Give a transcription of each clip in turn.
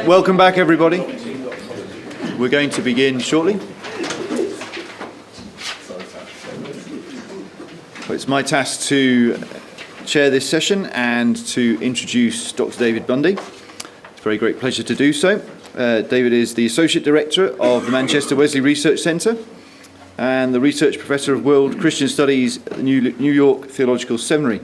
Welcome back, everybody. We're going to begin shortly. It's my task to chair this session and to introduce Dr. David Bundy. It's a very great pleasure to do so. David is the Associate Director of the Manchester Wesley Research Centre and the Research Professor of World Christian Studies at the New York Theological Seminary.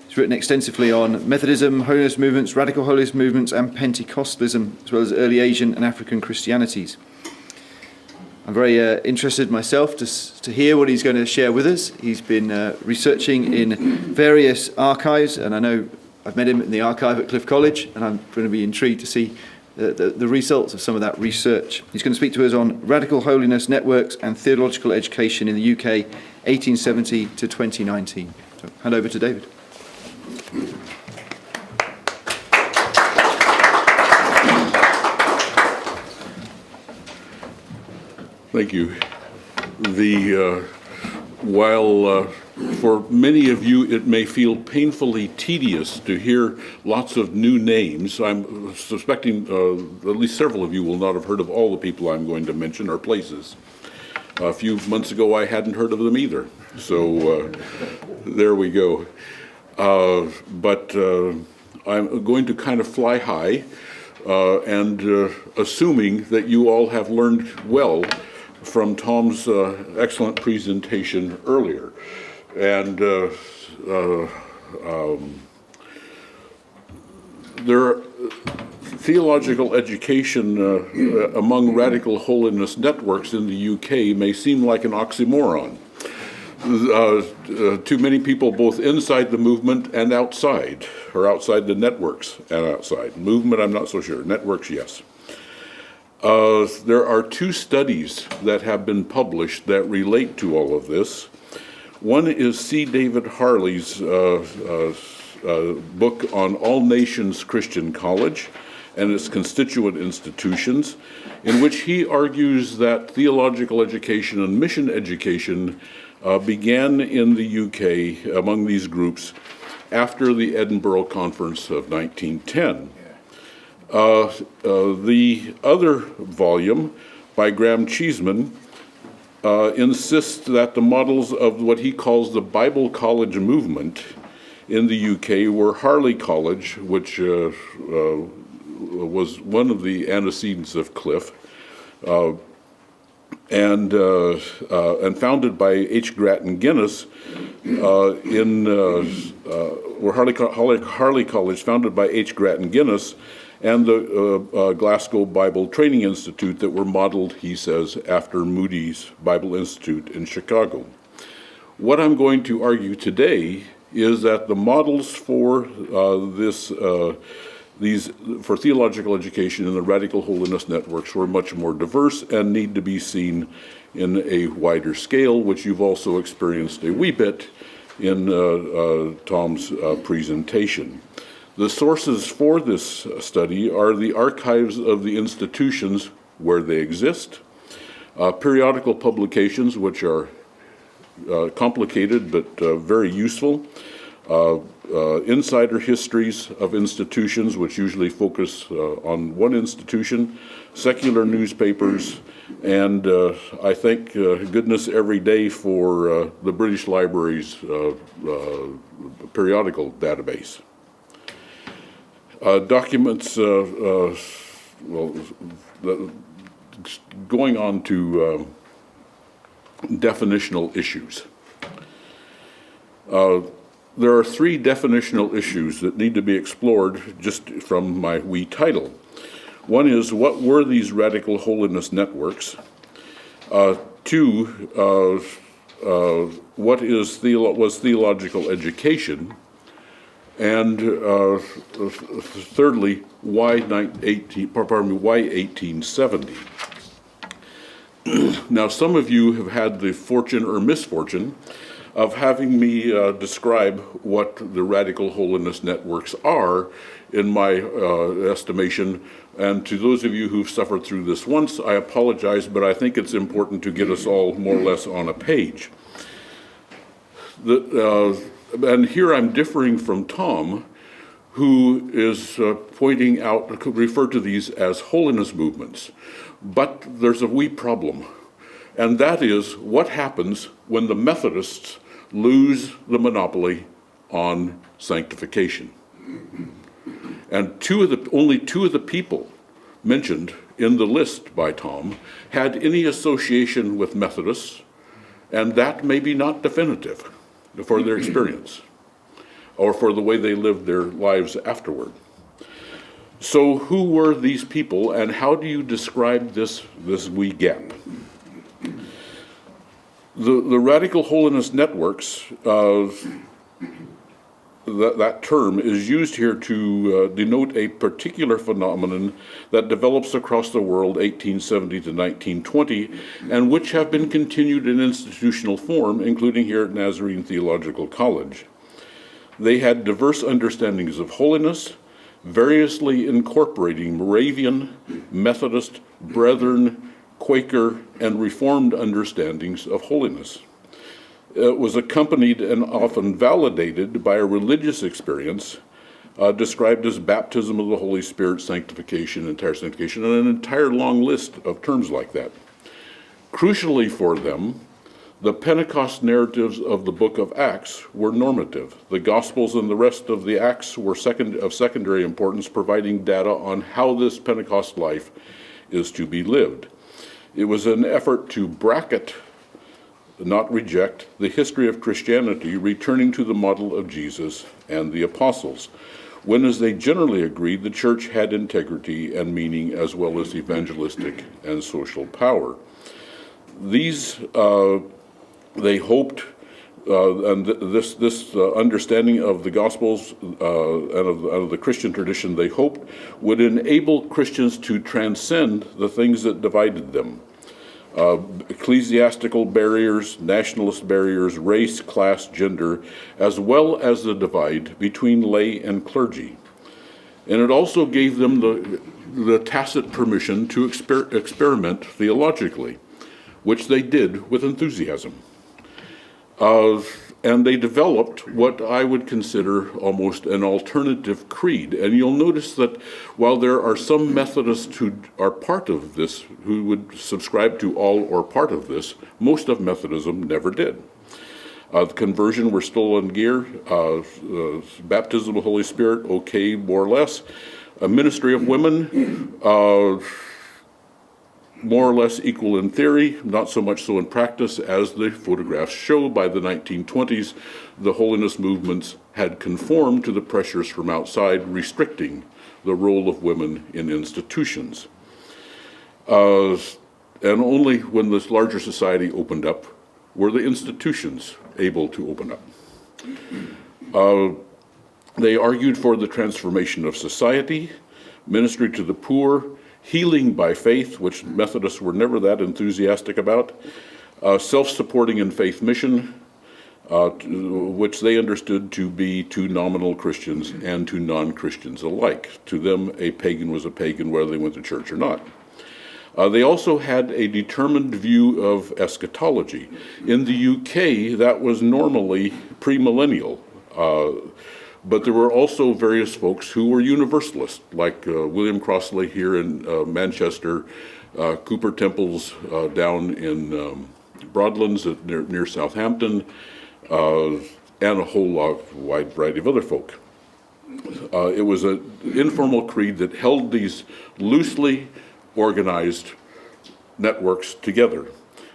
He's written extensively on Methodism, Holiness movements, Radical Holiness movements and Pentecostalism, as well as early Asian and African Christianities. I'm very interested myself to hear what he's going to share with us. He's been researching in various archives, and I know I've met him in the archive at Cliff College, and I'm going to be intrigued to see the results of some of that research. He's going to speak to us on Radical Holiness networks and theological education in the UK, 1870 to 2019. So, hand over to David. Thank you. While for many of you it may feel painfully tedious to hear lots of new names, I'm suspecting at least several of you will not have heard of all the people I'm going to mention or places. A few months ago I hadn't heard of them either, so there we go. But I'm going to kind of fly high and assuming that you all have learned well from Tom's excellent presentation earlier. And theological education among radical holiness networks in the UK may seem like an oxymoron to many people both inside the movement and outside, or outside the networks and outside. Movement, I'm not so sure. Networks, yes. There are two studies that have been published that relate to all of this. One is C. David Harley's book on All Nations Christian College and its constituent institutions, in which he argues that theological education and mission education began in the UK among these groups after the Edinburgh Conference of 1910. The other volume by Graham Cheeseman insists that the models of what he calls the Bible College movement in the UK were Harley College, which was one of the antecedents of Cliff, and founded by H. Grattan Guinness Harley College, founded by H. Grattan Guinness, and the Glasgow Bible Training Institute that were modeled, he says, after Moody's Bible Institute in Chicago. What I'm going to argue today is that the models for for theological education in the radical holiness networks were much more diverse and need to be seen in a wider scale, which you've also experienced a wee bit in Tom's presentation. The sources for this study are the archives of the institutions where they exist, periodical publications which are complicated but very useful, insider histories of institutions which usually focus on one institution, secular newspapers, and I thank goodness every day for the British Library's periodical database. Documents, going on to definitional issues. There are three definitional issues that need to be explored just from my wee title. One is, what were these radical holiness networks? Two, what was theological education? And thirdly, why 1870? Now, some of you have had the fortune or misfortune of having me describe what the radical holiness networks are, in my estimation. And to those of you who've suffered through this once, I apologize, but I think it's important to get us all more or less on a page. And here I'm differing from Tom, who is pointing out, refer to these as holiness movements. But there's a wee problem, and that is what happens when the Methodists lose the monopoly on sanctification. And only two of the people mentioned in the list by Tom had any association with Methodists, and that may be not definitive for their experience or for the way they lived their lives afterward. So who were these people, and how do you describe this wee gap? The radical holiness networks, that term is used here to denote a particular phenomenon that develops across the world 1870 to 1920, and which have been continued in institutional form, including here at Nazarene Theological College. They had diverse understandings of holiness, variously incorporating Moravian, Methodist, Brethren, Quaker, and Reformed understandings of holiness. It was accompanied and often validated by a religious experience described as baptism of the Holy Spirit, sanctification, entire sanctification, and an entire long list of terms like that. Crucially for them, the Pentecost narratives of the book of Acts were normative. The Gospels and the rest of the Acts were of secondary importance, providing data on how this Pentecost life is to be lived. It was an effort to bracket, not reject, the history of Christianity, returning to the model of Jesus and the apostles, when, as they generally agreed, the church had integrity and meaning as well as evangelistic and social power. These they hoped, and this understanding of the Gospels and of the Christian tradition, they hoped, would enable Christians to transcend the things that divided them. Ecclesiastical barriers, nationalist barriers, race, class, gender, as well as the divide between lay and clergy. And it also gave them the tacit permission to experiment theologically, which they did with enthusiasm. And they developed what I would consider almost an alternative creed. And you'll notice that while there are some Methodists who are part of this, who would subscribe to all or part of this, most of Methodism never did. The conversion were still in gear. Baptism of the Holy Spirit, okay, more or less. A ministry of women, more or less equal in theory, not so much so in practice, as the photographs show. By the 1920s, the holiness movements had conformed to the pressures from outside, restricting the role of women in institutions. And only when this larger society opened up were the institutions able to open up. They argued for the transformation of society, ministry to the poor, healing by faith, which Methodists were never that enthusiastic about, self-supporting in faith mission, which they understood to be to nominal Christians and to non-Christians alike. To them, a pagan was a pagan whether they went to church or not. They also had a determined view of eschatology. In the UK, that was normally premillennial. But there were also various folks who were universalists, like William Crossley here in Manchester, Cooper Temples down in Broadlands near Southampton, and a whole wide variety of other folk. It was an informal creed that held these loosely organized networks together.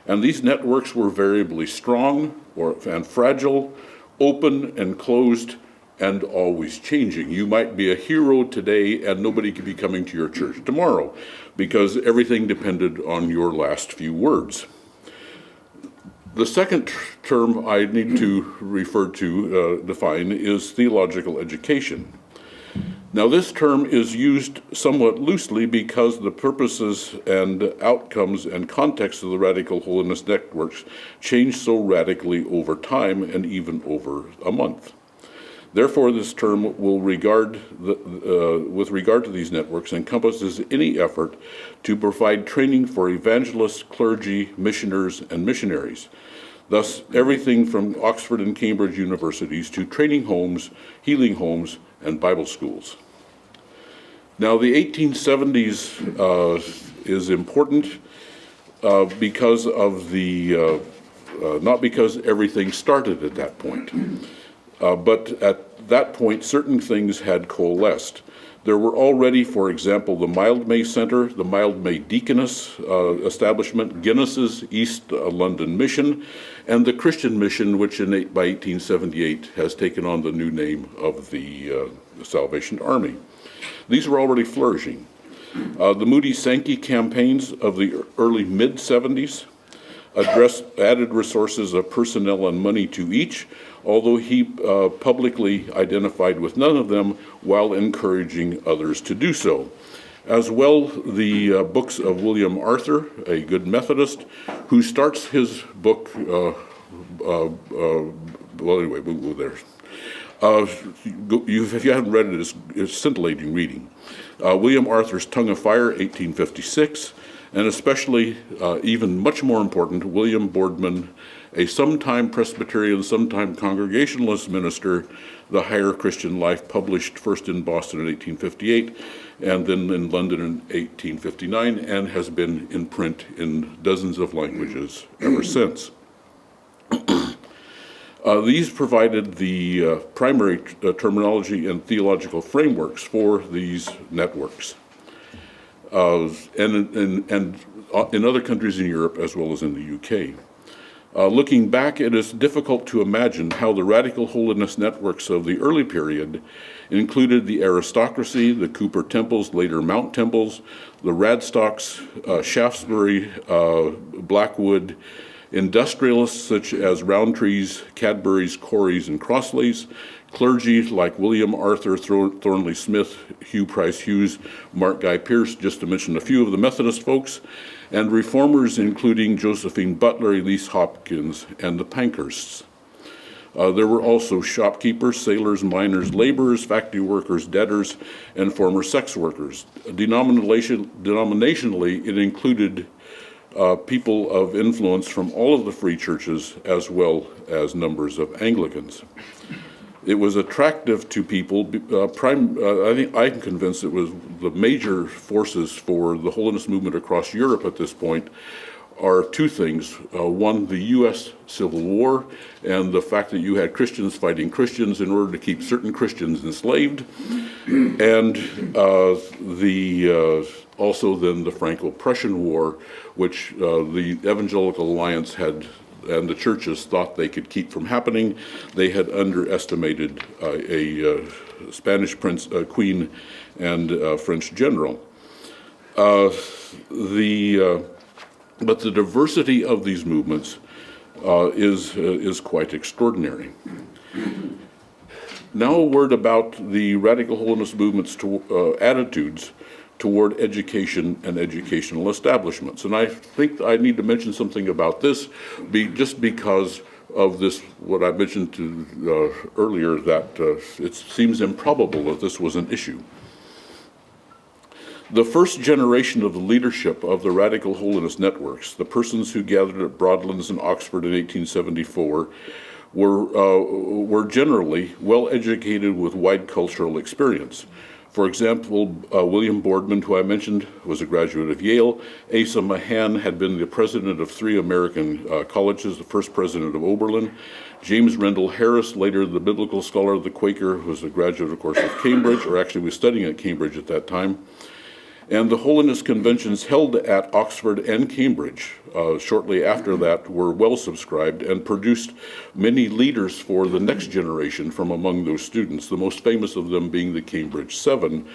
And these networks were variably strong and fragile, open and closed, and always changing. You might be a hero today and nobody could be coming to your church tomorrow because everything depended on your last few words. The second term I need to refer to, define, is theological education. Now, this term is used somewhat loosely because the purposes and outcomes and context of the radical holiness networks change so radically over time and even over a month. Therefore, this term will with regard to these networks, encompasses any effort to provide training for evangelists, clergy, missioners, and missionaries. Thus, everything from Oxford and Cambridge universities to training homes, healing homes, and Bible schools. Now, the 1870s is important because of the, not because everything started at that point, but at that point, certain things had coalesced. There were already, for example, the Mildmay Center, the Mildmay Deaconess establishment, Guinness's East London Mission, and the Christian Mission, which by 1878 has taken on the new name of the Salvation Army. These were already flourishing. The Moody Sankey campaigns of the early mid-70s added resources of personnel and money to each, although he publicly identified with none of them while encouraging others to do so. As well, the books of William Arthur, a good Methodist, who starts his book, well, anyway, we'll go there. If you haven't read it, it's scintillating reading. William Arthur's Tongue of Fire, 1856, and especially, even much more important, William Boardman, a sometime Presbyterian, sometime Congregationalist minister, The Higher Christian Life, published first in Boston in 1858 and then in London in 1859, and has been in print in dozens of languages ever since. These provided the primary terminology and theological frameworks for these networks, and in other countries in Europe as well as in the UK. Looking back, it is difficult to imagine how the radical holiness networks of the early period included the aristocracy, the Cooper Temples, later Mount Temples, the Radstocks, Shaftesbury, Blackwood, industrialists such as Rowntrees, Cadburys, Coreys, and Crossleys, clergy like William Arthur, Thornley Smith, Hugh Price Hughes, Mark Guy Pearce, just to mention a few of the Methodist folks, and reformers including Josephine Butler, Elise Hopkins, and the Pankhursts. There were also shopkeepers, sailors, miners, laborers, factory workers, debtors, and former sex workers. Denominationally, it included people of influence from all of the free churches as well as numbers of Anglicans. It was attractive to people. I think I'm convinced it was the major forces for the holiness movement across Europe at this point are two things. One, the U.S. Civil War and the fact that you had Christians fighting Christians in order to keep certain Christians enslaved, and also then the Franco-Prussian War, which the Evangelical Alliance had and the churches thought they could keep from happening. They had underestimated a Spanish queen and French general. But the diversity of these movements is quite extraordinary. Now a word about the radical holiness movement's attitudes toward education and educational establishments. And I think I need to mention something about this just because of this, what I mentioned earlier, that it seems improbable that this was an issue. The first generation of the leadership of the radical holiness networks, the persons who gathered at Broadlands and Oxford in 1874, were generally well-educated with wide cultural experience. For example, William Boardman, who I mentioned, was a graduate of Yale. Asa Mahan had been the president of 3 American colleges, the first president of Oberlin. James Rendell Harris, later the biblical scholar of the Quaker, was a graduate, of course, of Cambridge, or actually was studying at Cambridge at that time. And the holiness conventions held at Oxford and Cambridge shortly after that were well subscribed and produced many leaders for the next generation from among those students, the most famous of them being the Cambridge Seven,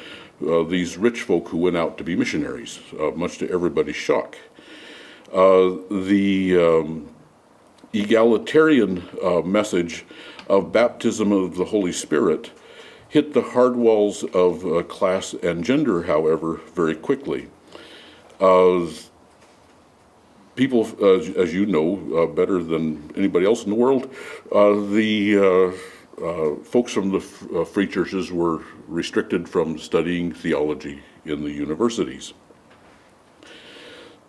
these rich folk who went out to be missionaries, much to everybody's shock. The egalitarian message of baptism of the Holy Spirit hit the hard walls of class and gender, however, very quickly. People, as you know better than anybody else in the world, the folks from the free churches were restricted from studying theology in the universities.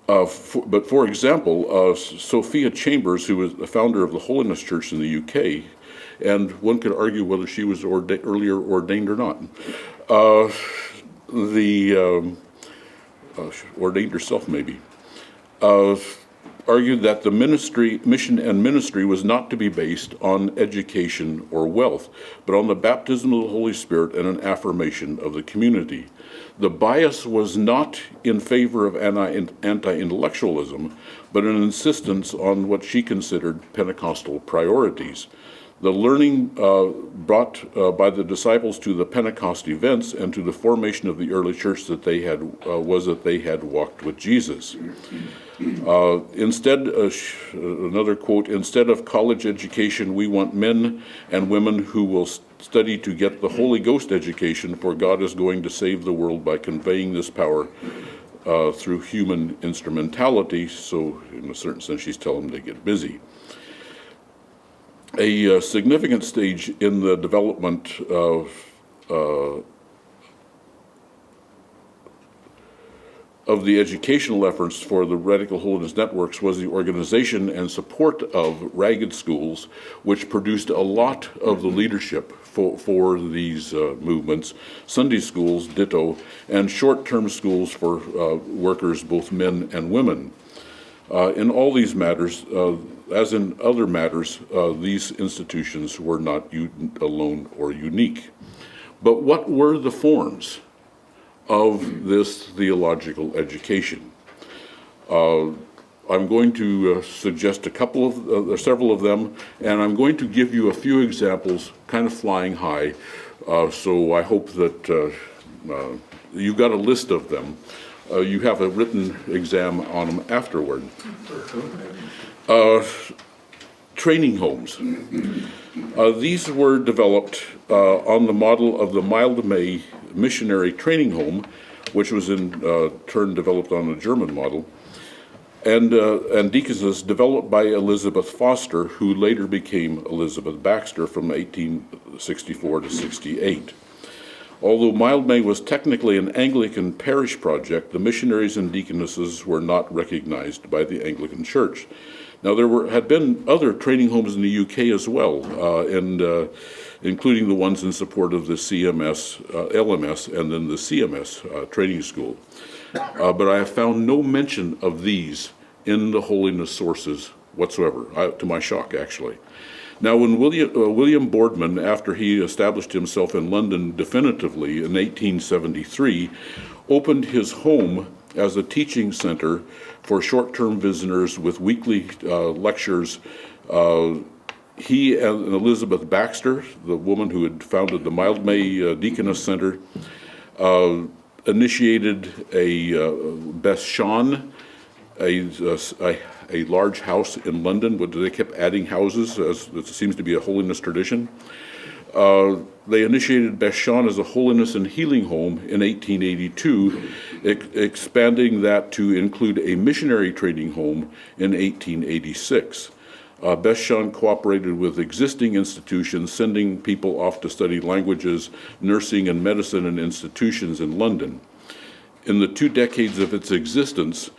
But for example, Sophia Chambers, who was the founder of the Holiness Church in the UK, and one could argue whether she was earlier ordained or not. Ordained herself, maybe. Argued that the mission and ministry was not to be based on education or wealth, but on the baptism of the Holy Spirit and an affirmation of the community. The bias was not in favor of anti-intellectualism, but an insistence on what she considered Pentecostal priorities. The learning brought by the disciples to the Pentecost events and to the formation of the early church that they had was that they had walked with Jesus. Instead, another quote, instead of college education, we want men and women who will study to get the Holy Ghost education, for God is going to save the world by conveying this power through human instrumentality. So in a certain sense, she's telling them to get busy. A significant stage in the development of the educational efforts for the Radical Holiness Networks was the organization and support of ragged schools, which produced a lot of the leadership for these movements, Sunday schools, ditto, and short-term schools for workers, both men and women. In all these matters, as in other matters, these institutions were not alone or unique. But what were the forms of this theological education? I'm going to suggest several of them, and I'm going to give you a few examples, kind of flying high. So I hope that you got a list of them. You have a written exam on them afterward. Training homes. These were developed on the model of the Mildmay Missionary Training Home, which was in turn developed on a German model, and deaconesses developed by Elizabeth Foster, who later became Elizabeth Baxter from 1864 to 68. Although Mildmay was technically an Anglican parish project, the missionaries and deaconesses were not recognized by the Anglican Church. Now, there had been other training homes in the UK as well, including the ones in support of the CMS, LMS, and then the CMS training school. But I have found no mention of these in the Holiness sources whatsoever, to my shock, actually. Now, when William Boardman, after he established himself in London definitively in 1873, opened his home as a teaching center for short-term visitors with weekly lectures, he and Elizabeth Baxter, the woman who had founded the Mildmay Deaconess Center, initiated a Beth Sean, a large house in London, but they kept adding houses, as it seems to be a holiness tradition. They initiated Beth Sean as a holiness and healing home in 1882, expanding that to include a missionary training home in 1886. Beth Sean cooperated with existing institutions, sending people off to study languages, nursing, and medicine in institutions in London. In the 2 decades of its existence,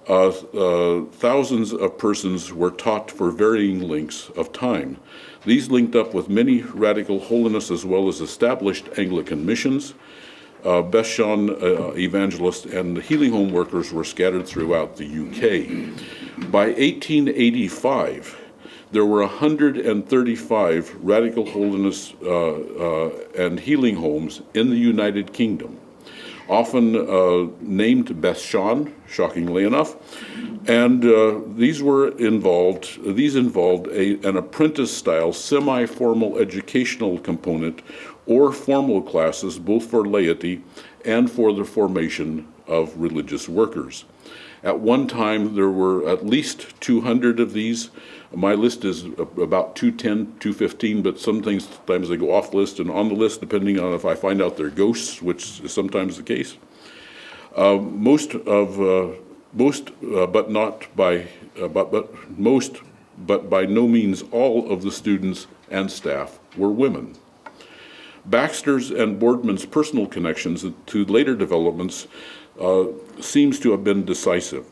thousands of persons were taught for varying lengths of time. These linked up with many radical holiness as well as established Anglican missions. Beth Sean evangelists and the healing home workers were scattered throughout the UK. By 1885, there were 135 radical holiness and healing homes in the United Kingdom, often named Beth Sean, shockingly enough, and these involved an apprentice-style, semi-formal educational component or formal classes, both for laity and for the formation of religious workers. At one time, there were at least 200 of these. My list is about 210, 215, but sometimes they go off list and on the list, depending on if I find out they're ghosts, which is sometimes the case. Most, but by no means all of the students and staff were women. Baxter's and Boardman's personal connections to later developments seems to have been decisive.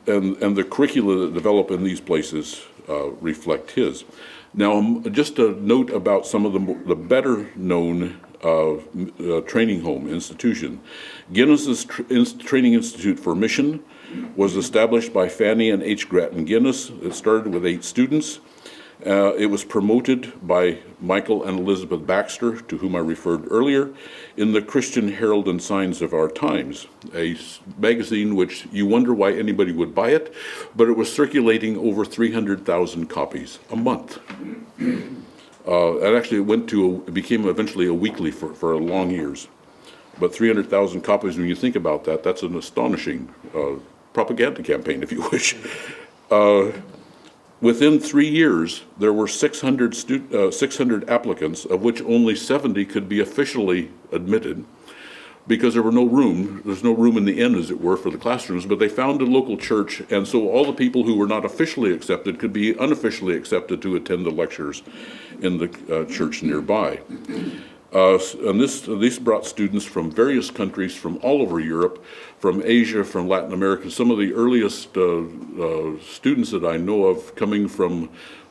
and the curricula that develop in these places reflect his. Now, just a note about some of the better known training home institution. Guinness's Training Institute for Mission was established by Fanny and H. Grattan Guinness. It started with 8 students. It was promoted by Michael and Elizabeth Baxter, to whom I referred earlier, in the Christian Herald and Signs of Our Times, a magazine which you wonder why anybody would buy it, but it was circulating over 300,000 copies a month. And actually it became eventually a weekly for long years. But 300,000 copies, when you think about that, that's an astonishing propaganda campaign, if you wish. Within 3 years, there were 600 applicants, of which only 70 could be officially admitted, because there was no room in the inn, as it were, for the classrooms, but they found a local church, and so all the people who were not officially accepted could be unofficially accepted to attend the lectures in the church nearby. And this brought students from various countries from all over Europe, from Asia, from Latin America. Some of the earliest students that I know of coming from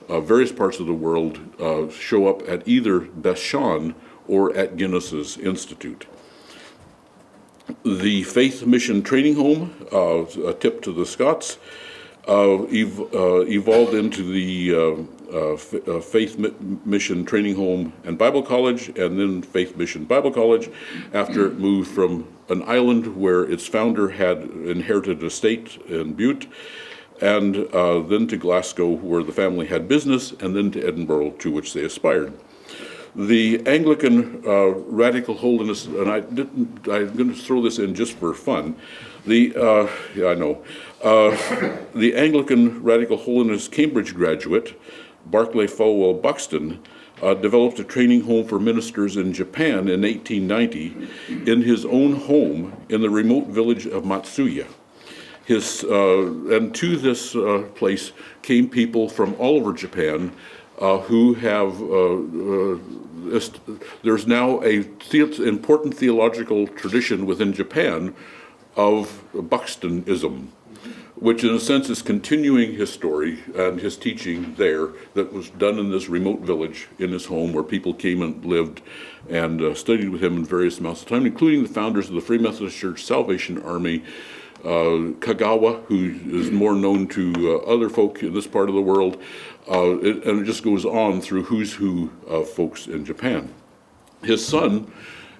various parts of the world show up at either Bashan or at Guinness's Institute. The Faith Mission Training Home, a tip to the Scots, evolved into the Faith Mission Training Home and Bible College, and then Faith Mission Bible College, after it moved from an island where its founder had inherited an estate in Bute, and then to Glasgow, where the family had business, and then to Edinburgh, to which they aspired. The Anglican Radical Holiness, and I'm going to throw this in just for fun. The Anglican Radical Holiness Cambridge graduate, Barclay Falwell Buxton, developed a training home for ministers in Japan in 1890 in his own home in the remote village of Matsuya. And to this place came people from all over Japan who have, there's now an important theological tradition within Japan of Buxtonism, which in a sense is continuing his story and his teaching there that was done in this remote village in his home, where people came and lived and studied with him in various amounts of time, including the founders of the Free Methodist Church Salvation Army, Kagawa, who is more known to other folk in this part of the world, and it just goes on through who's who of folks in Japan. His son,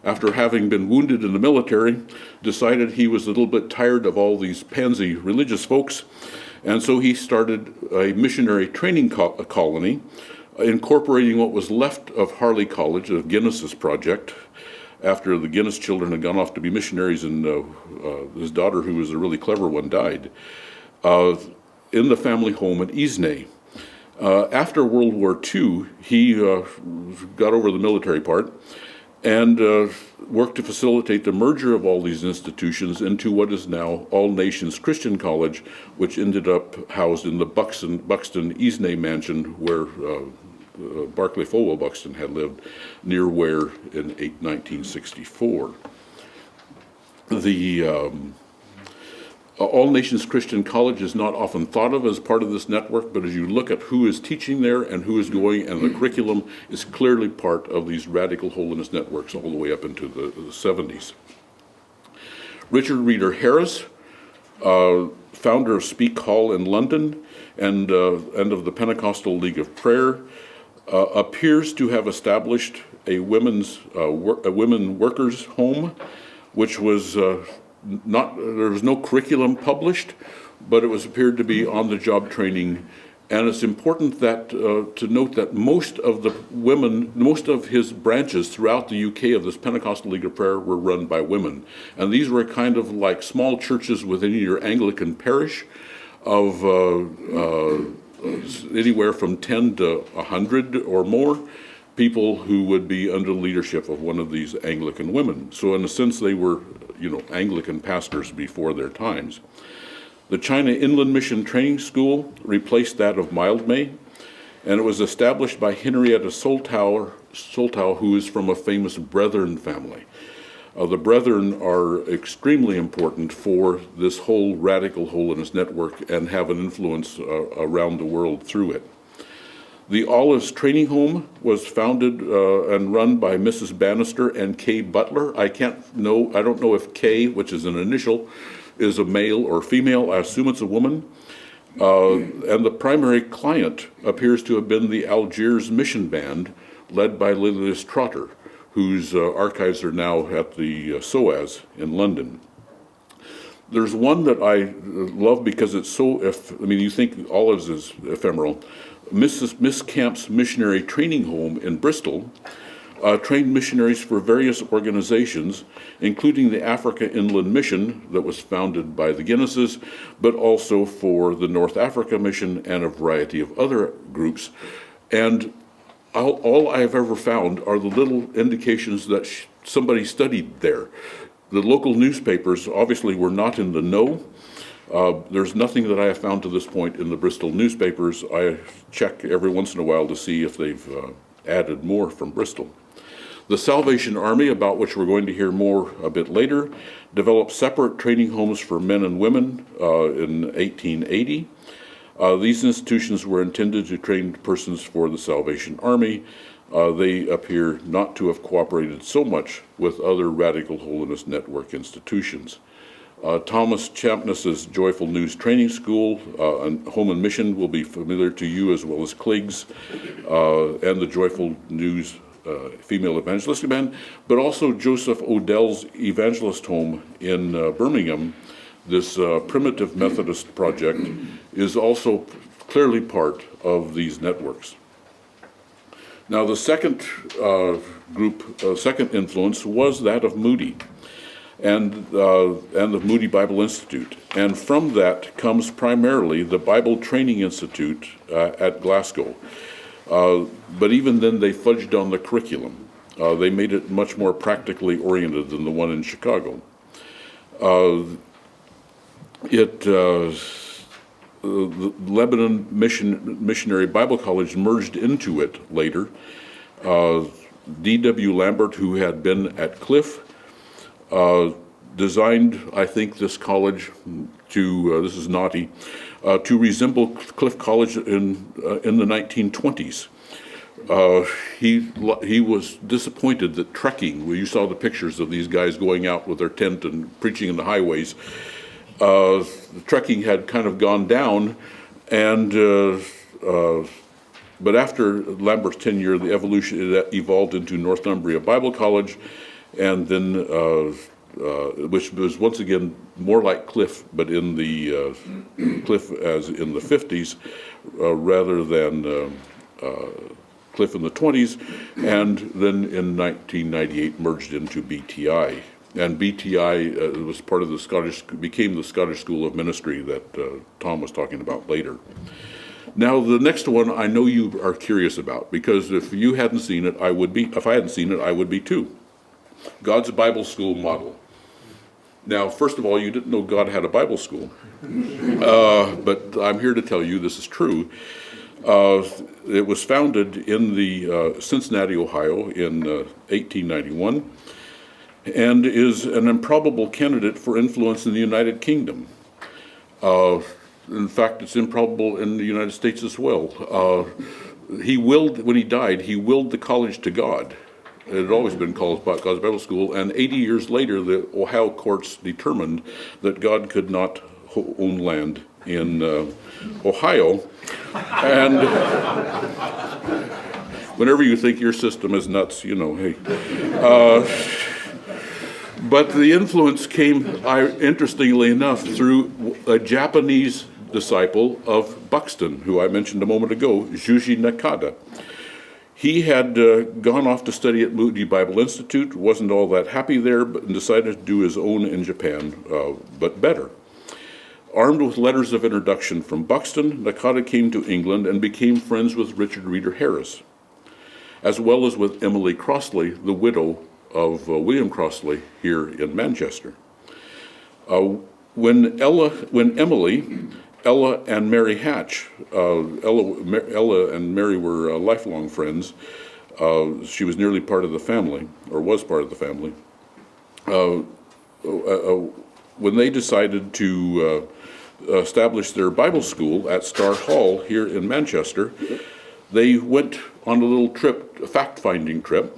after having been wounded in the military, decided he was a little bit tired of all these pansy religious folks, and so he started a missionary training colony, incorporating what was left of Harley College, of Guinness's project, after the Guinness children had gone off to be missionaries, and his daughter, who was a really clever one, died, in the family home at Isnay. After World War II, he got over the military part and worked to facilitate the merger of all these institutions into what is now All Nations Christian College, which ended up housed in the Buxton Isnay mansion where Barclay Falwell Buxton had lived, near Ware in 1964. The All Nations Christian College is not often thought of as part of this network, but as you look at who is teaching there and who is going, and the curriculum is clearly part of these radical holiness networks all the way up into the 70s. Richard Reeder Harris, founder of Speak Hall in London and of the Pentecostal League of Prayer, appears to have established a women workers' home, which was there was no curriculum published, but it was appeared to be on-the-job training. And it's important that to note that most of his branches throughout the UK of this Pentecostal League of Prayer were run by women. And these were kind of like small churches within your Anglican parish of anywhere from 10 to 100 or more people who would be under the leadership of one of these Anglican women. So in a sense, they were, Anglican pastors before their times. The China Inland Mission Training School replaced that of Mildmay, and it was established by Henrietta Soltau, who is from a famous Brethren family. The brethren are extremely important for this whole Radical Holiness network and have an influence around the world through it. The Olives Training Home was founded and run by Mrs. Bannister and Kay Butler. I don't know if Kay, which is an initial, is a male or female. I assume it's a woman. And the primary client appears to have been the Algiers Mission Band, led by Lilius Trotter, whose archives are now at the SOAS in London. There's one that I love because it's so, you think Olives is ephemeral. Miss Camp's Missionary Training Home in Bristol trained missionaries for various organizations, including the Africa Inland Mission that was founded by the Guinnesses, but also for the North Africa Mission and a variety of other groups. And all I've ever found are the little indications that somebody studied there. The local newspapers obviously were not in the know. There's nothing that I have found to this point in the Bristol newspapers. I check every once in a while to see if they've added more from Bristol. The Salvation Army, about which we're going to hear more a bit later, developed separate training homes for men and women in 1880. These institutions were intended to train persons for the Salvation Army. They appear not to have cooperated so much with other Radical Holiness Network institutions. Thomas Champness's Joyful News Training School and Home and Mission will be familiar to you, as well as Clegg's and the Joyful News Female Evangelistic Band, but also Joseph Odell's Evangelist Home in Birmingham. This primitive Methodist project is also clearly part of these networks. Now, the second second influence was that of Moody and the Moody Bible Institute. And from that comes primarily the Bible Training Institute at Glasgow. But even then, they fudged on the curriculum. They made it much more practically oriented than the one in Chicago. The Lebanon Missionary Bible College merged into it later. D.W. Lambert, who had been at Cliff, designed, I think, this college to, this is naughty, to resemble Cliff College in the 1920s. He was disappointed that trekking, where you saw the pictures of these guys going out with their tent and preaching in the highways, the trekking had kind of gone down, and but after Lambert's tenure, the evolution evolved into Northumbria Bible College, and then which was once again more like Cliff, but in the Cliff as in the 50s, rather than Cliff in the 20s, and then in 1998 merged into BTI. And BTI was part of the became the Scottish School of Ministry that Tom was talking about later. Now, the next one I know you are curious about, because if you hadn't seen it, if I hadn't seen it, I would be too. God's Bible School model. Now, first of all, you didn't know God had a Bible school, but I'm here to tell you this is true. It was founded in the Cincinnati, Ohio in 1891, and is an improbable candidate for influence in the United Kingdom. In fact, it's improbable in the United States as well. When he died, he willed the college to God. It had always been called God's Bible School, and 80 years later, the Ohio courts determined that God could not own land in Ohio. And whenever you think your system is nuts, hey. But the influence came, interestingly enough, through a Japanese disciple of Buxton, who I mentioned a moment ago, Juji Nakada. He had gone off to study at Moody Bible Institute, wasn't all that happy there, but decided to do his own in Japan, but better. Armed with letters of introduction from Buxton, Nakada came to England and became friends with Richard Reeder Harris, as well as with Emily Crossley, the widow of William Crossley here in Manchester. When Emily, Ella and Mary Hatch, Ella and Mary were lifelong friends. She was nearly part of the family, or was part of the family. when they decided to establish their Bible school at Star Hall here in Manchester, they went on a little trip, a fact-finding trip,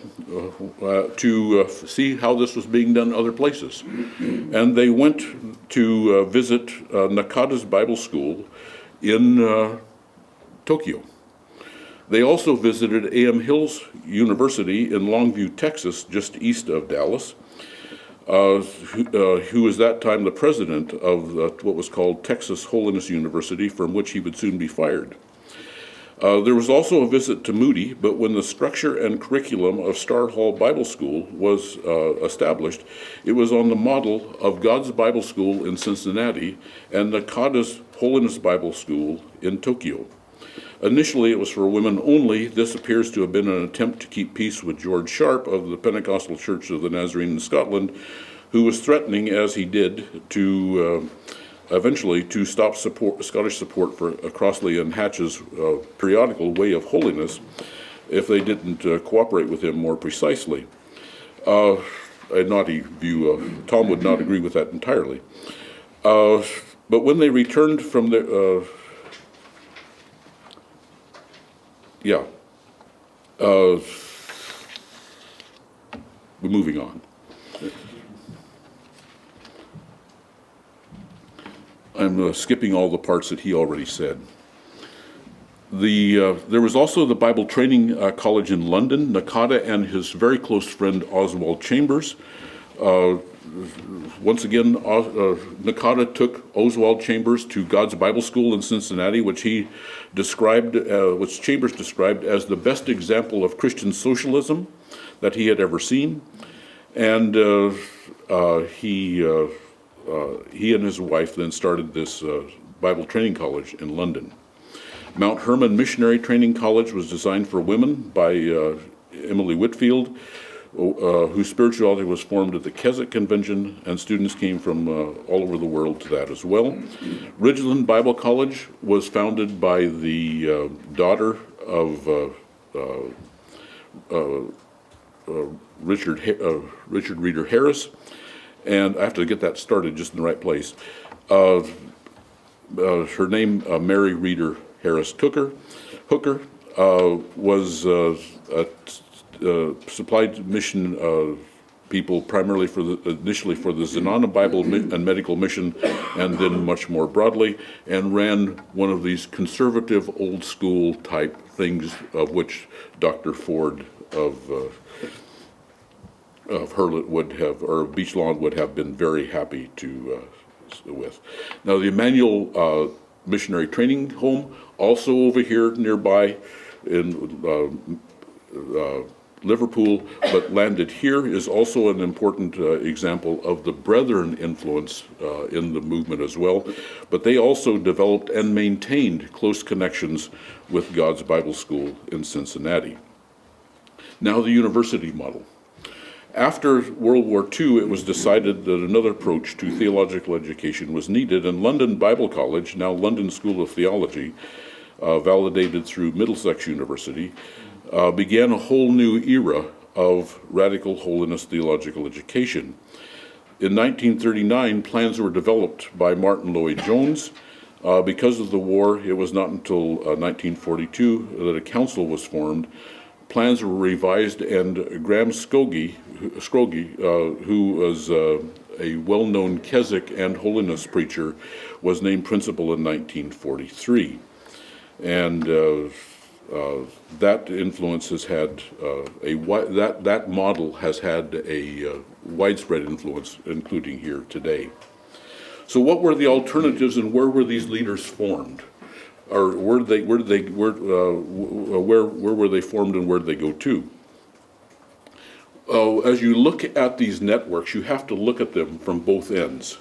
to see how this was being done other places. And they went to visit Nakada's Bible School in Tokyo. They also visited A.M. Hills University in Longview, Texas, just east of Dallas, who was that time the president of what was called Texas Holiness University, from which he would soon be fired. There was also a visit to Moody, but when the structure and curriculum of Star Hall Bible School was established, it was on the model of God's Bible School in Cincinnati and Nakada's Holiness Bible School in Tokyo. Initially, it was for women only. This appears to have been an attempt to keep peace with George Sharp of the Pentecostal Church of the Nazarene in Scotland, who was threatening, as he did, to eventually to stop Scottish support for Crossley and Hatch's periodical Way of Holiness if they didn't cooperate with him more precisely. A naughty view. Tom would not agree with that entirely. But when they returned from their... we're moving on. I'm skipping all the parts that he already said. There was also the Bible Training College in London. Nakada and his very close friend Oswald Chambers. Once again, Nakada took Oswald Chambers to God's Bible School in Cincinnati, which Chambers described as the best example of Christian socialism that he had ever seen. And he and his wife then started this Bible Training College in London. Mount Hermon Missionary Training College was designed for women by Emily Whitfield, whose spirituality was formed at the Keswick Convention, and students came from all over the world to that as well. Ridgeland Bible College was founded by the daughter of Richard Reeder Harris, and I have to get that started just in the right place. Her name, Mary Reeder Harris Hooker, was supplied mission people primarily initially for the Zenana Bible and Medical Mission, and then much more broadly, and ran one of these conservative old school type things, of which Dr. Ford of Hurlet would have, or Beach Lawn would have been very happy to with. Now the Emmanuel Missionary Training Home, also over here nearby in Liverpool, but landed here, is also an important example of the Brethren influence in the movement as well. But they also developed and maintained close connections with God's Bible School in Cincinnati. Now the university model. After World War II, it was decided that another approach to theological education was needed, and London Bible College, now London School of Theology, validated through Middlesex University, began a whole new era of radical holiness theological education. In 1939, plans were developed by Martin Lloyd-Jones. Because of the war, it was not until 1942 that a council was formed. Plans were revised, and Graham Scroggie, who was a well-known Keswick and holiness preacher, was named principal in 1943. And that influence has had that model has had a widespread influence, including here today. So, what were the alternatives, and where were these leaders formed, or where were they formed, and where did they go to? As you look at these networks, you have to look at them from both ends,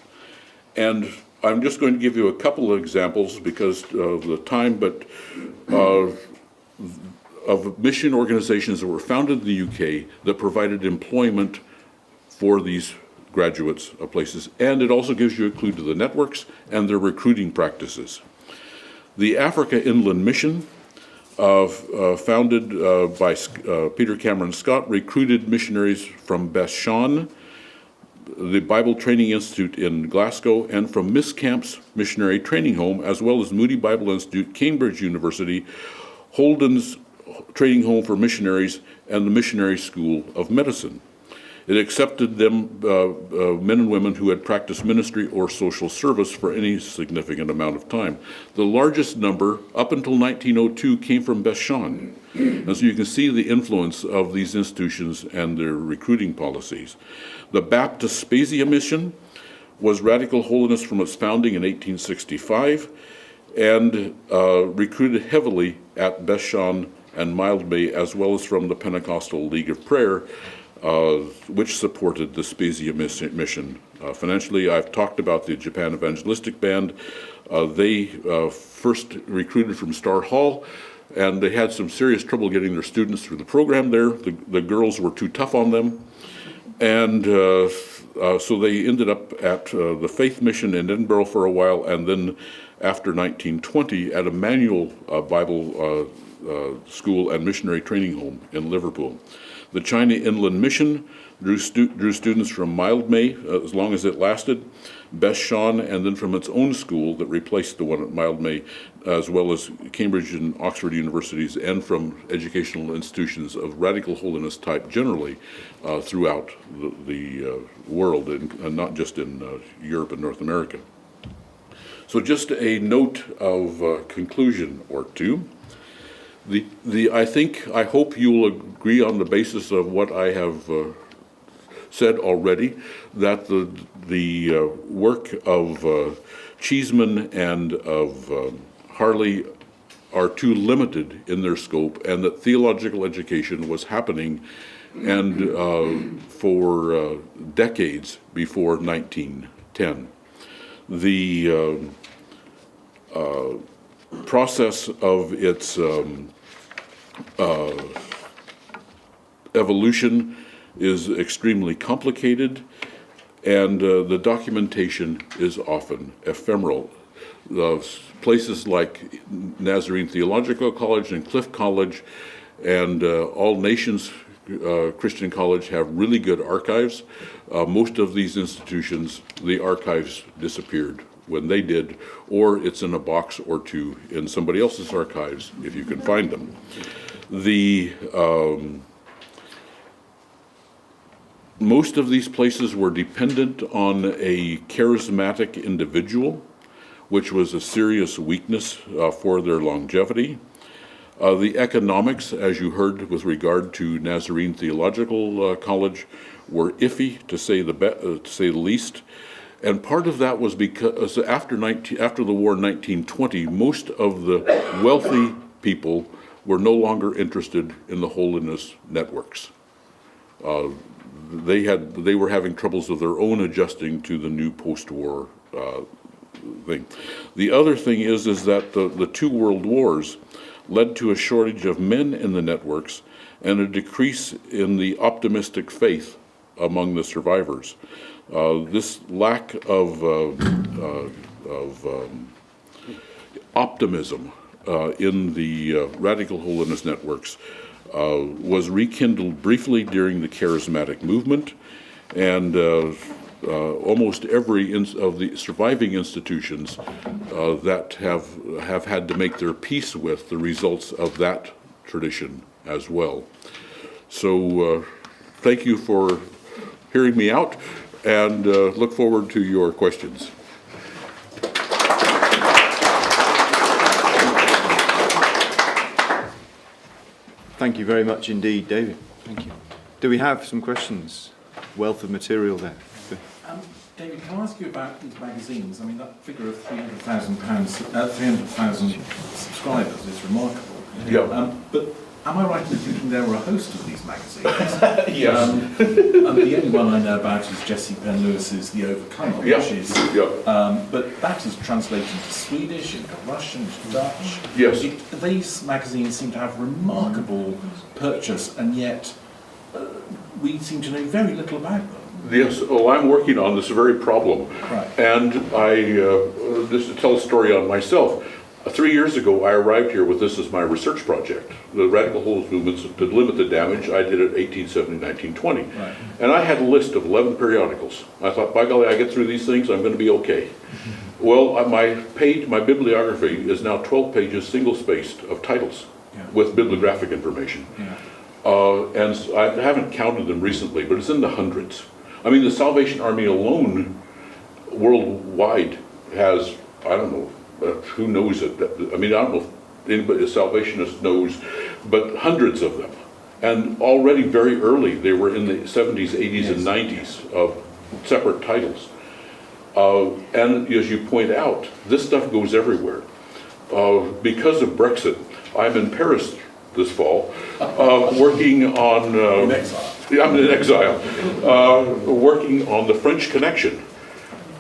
and I'm just going to give you a couple of examples because of the time, but of mission organizations that were founded in the UK that provided employment for these graduates of places, and it also gives you a clue to the networks and their recruiting practices. The Africa Inland Mission, founded by Peter Cameron Scott, recruited missionaries from Bashan, the Bible Training Institute in Glasgow, and from Miss Camp's Missionary Training Home, as well as Moody Bible Institute, Cambridge University, Holden's Training Home for Missionaries, and the Missionary School of Medicine. It accepted them, men and women who had practiced ministry or social service for any significant amount of time. The largest number, up until 1902, came from Bethshan. And so you can see the influence of these institutions and their recruiting policies. The Baptist Spezia Mission was Radical Holiness from its founding in 1865 and recruited heavily at Bethshan and Mildmay, as well as from the Pentecostal League of Prayer, which supported the Spezia mission. Financially, I've talked about the Japan Evangelistic Band. They first recruited from Star Hall, and they had some serious trouble getting their students through the program there. The girls were too tough on them. And so they ended up at the Faith Mission in Edinburgh for a while, and then after 1920 at Emmanuel Bible School and Missionary Training Home in Liverpool. The China Inland Mission drew students from Mildmay as long as it lasted, Bethshan, and then from its own school that replaced the one at Mildmay, as well as Cambridge and Oxford universities, and from educational institutions of radical holiness type generally throughout the world, and not just in Europe and North America. So just a note of conclusion or two. I hope you will agree on the basis of what I have said already, that the work of Cheeseman and of Harley are too limited in their scope, and that theological education was happening and for decades before 1910. The process of its evolution is extremely complicated, and the documentation is often ephemeral. Places like Nazarene Theological College and Cliff College and All Nations Christian College have really good archives. Most of these institutions, the archives disappeared when they did, or it's in a box or two in somebody else's archives if you can find them. Most of these places were dependent on a charismatic individual, which was a serious weakness for their longevity. The economics, as you heard with regard to Nazarene Theological College, were iffy, to say the least. And part of that was because after the war in 1920, most of the wealthy people were no longer interested in the holiness networks. They were having troubles of their own adjusting to the new post-war thing. The other thing is that the two world wars led to a shortage of men in the networks and a decrease in the optimistic faith among the survivors. This lack of optimism in the radical holiness networks was rekindled briefly during the charismatic movement, and almost every of the surviving institutions that have had to make their peace with the results of that tradition as well. So thank you for hearing me out, and look forward to your questions. Thank you very much indeed, David. Thank you. Do we have some questions? Wealth of material there. David, can I ask you about these magazines? I mean, that figure of £300,000 subscribers is remarkable. Yeah. But am I right in thinking there were a host of these magazines? Yes. And the only one I know about is Jesse Penn Lewis's The Overcomer, which is, but that is translated into Swedish, into Russian, into Dutch. Yes. These magazines seem to have remarkable purchase, and yet we seem to know very little about them. Yes, I'm working on this very problem. Right. And just to tell a story on myself, 3 years ago, I arrived here with this as my research project. The Radical Holiness movements to limit the damage. I did it 1870, 1920. Right. And I had a list of 11 periodicals. I thought, by golly, I get through these things, I'm going to be okay. Well, my bibliography is now 12 pages, single-spaced, of titles with bibliographic information. And I haven't counted them recently, but it's in the hundreds. I mean, the Salvation Army alone, worldwide, has, I don't know, who knows it? I mean, I don't know if anybody, a Salvationist knows, but hundreds of them. And already very early, they were in the 70s, 80s, and 90s of separate titles. And as you point out, this stuff goes everywhere. Because of Brexit, I'm in Paris this fall, working on... In exile. I'm in exile. Working on the French Connection.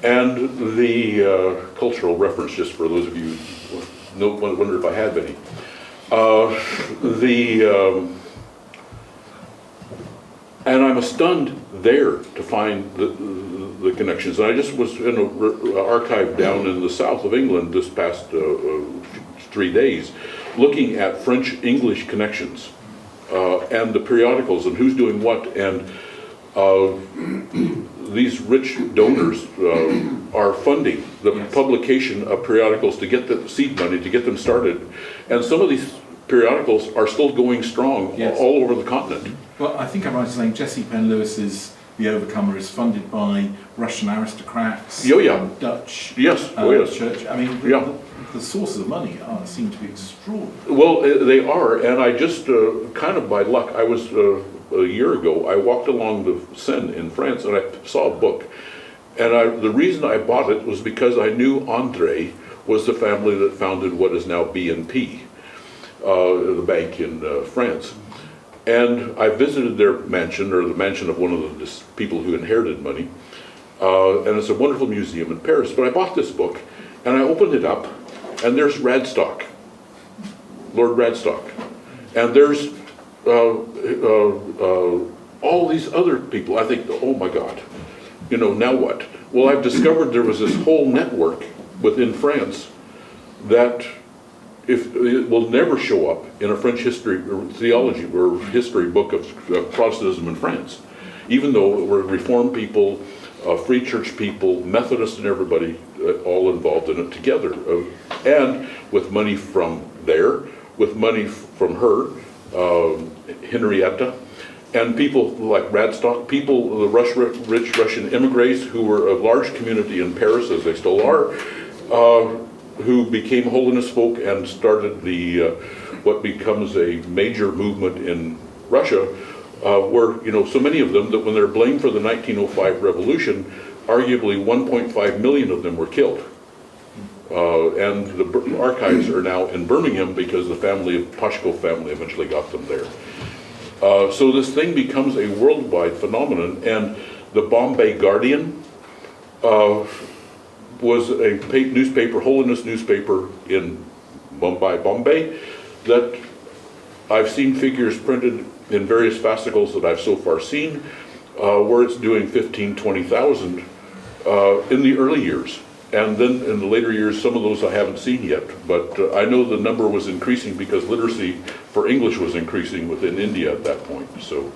And the cultural reference, just for those of you who wonder if I have any. And I'm stunned there to find the connections. And I just was in an archive down in the south of England this past 3 days, looking at French-English connections and the periodicals and who's doing what. And these rich donors are funding the publication of periodicals to get the seed money, to get them started. And some of these periodicals are still going strong all over the continent. Well, I think I'm right in saying Jesse Penn Lewis's The Overcomer is funded by Russian aristocrats, Dutch church. I mean, the sources of money seem to be extraordinary. Well, they are, and I just, kind of by luck, I was, a year ago, I walked along the Seine in France and I saw a book. And the reason I bought it was because I knew André was the family that founded what is now BNP, the bank in France. And I visited their mansion, or the mansion of one of the people who inherited money. And it's a wonderful museum in Paris. But I bought this book, and I opened it up, and there's Radstock, Lord Radstock. And there's all these other people. I think, oh my God, now what? Well, I've discovered there was this whole network within France that it will never show up in a French history or theology or history book of Protestantism in France, even though we're Reformed people, Free Church people, Methodists, and everybody all involved in it together, and with money from there, with money from her, Henrietta, and people like Radstock, the rich Russian immigrants who were a large community in Paris, as they still are, who became Holiness folk and started what becomes a major movement in Russia, where so many of them that when they're blamed for the 1905 revolution, arguably 1.5 million of them were killed. And the archives are now in Birmingham because the Pashko family eventually got them there. So this thing becomes a worldwide phenomenon, and the Bombay Guardian was a newspaper, Holiness newspaper in Bombay, that I've seen figures printed in various fascicles that I've so far seen, where it's doing 15,000, 20,000 in the early years. And then in the later years, some of those I haven't seen yet. But I know the number was increasing because literacy for English was increasing within India at that point. So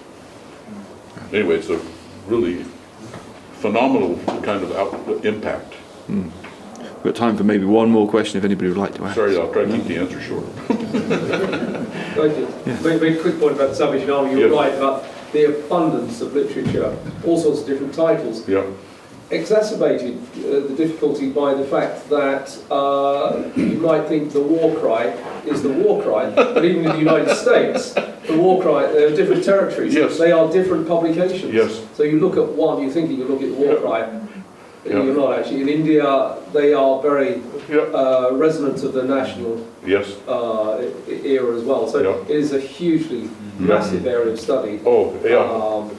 anyway, it's a really phenomenal kind of impact. We've got time for maybe one more question if anybody would like to ask. Sorry, I'll try to keep the answer short. Very quick point about the Salvation Army. You're right about the abundance of literature, all sorts of different titles. Yeah. Exacerbated the difficulty by the fact that you might think the war cry is the war cry, but even in the United States, the war cry, there are different territories. Yes. They are different publications. Yes. So you look at one, you're thinking you look at the war cry. You're not actually. In India, they are very resonant of the national era as well. So it is a hugely massive area of study. Oh, yeah. All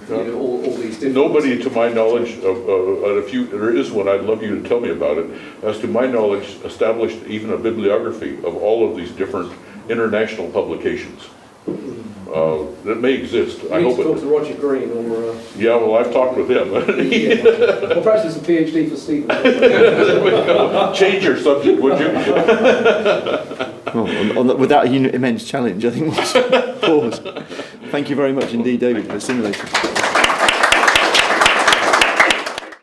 these different... Nobody, to my knowledge, there is one, I'd love you to tell me about it, as to my knowledge, established even a bibliography of all of these different international publications. That may exist. I hope talk to Roger Green or... Yeah, well, I've talked with him. Well, perhaps it's a PhD for Stephen. Change your subject, would you? With that immense challenge, I think we'll pause. Thank you very much indeed, David, for the simulation.